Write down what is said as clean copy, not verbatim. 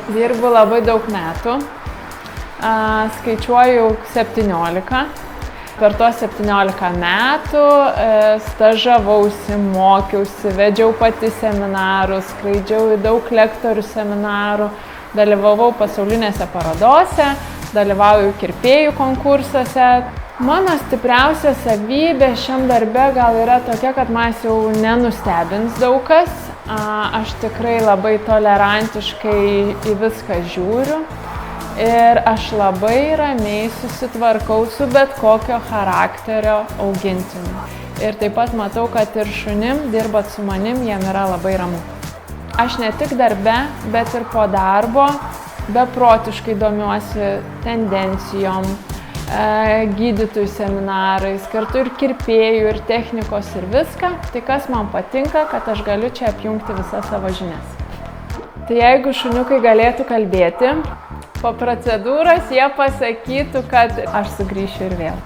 Dirbu labai daug metų, skaičiuoju 17. Per tuos 17 metų stažavausi, mokiausi, vedžiau pati seminarus, skraidžiau į daug lektorių seminarų, dalyvavau pasaulinėse parodose, dalyvauju kirpėjų konkursuose. Mano stipriausia savybė šiam darbe gal yra tokia, kad manęs jau nenustebins daug kas. Aš tikrai labai tolerantiškai į viską žiūriu. Ir aš labai ramiai susitvarkau su bet kokio charakterio augintiniu. Ir taip pat matau, kad ir šunim, dirbat su manim, jiem yra labai ramu. Aš ne tik darbe, bet ir po darbo beprotiškai domiuosi tendencijom, gydytojų seminarais, kartu ir kirpėjų, ir technikos, ir viską. Tai kas man patinka, kad aš galiu čia apjungti visas savo žinias. Tai jeigu šuniukai galėtų kalbėti, po procedūros jie pasakytų, kad aš sugrįšiu ir vėl.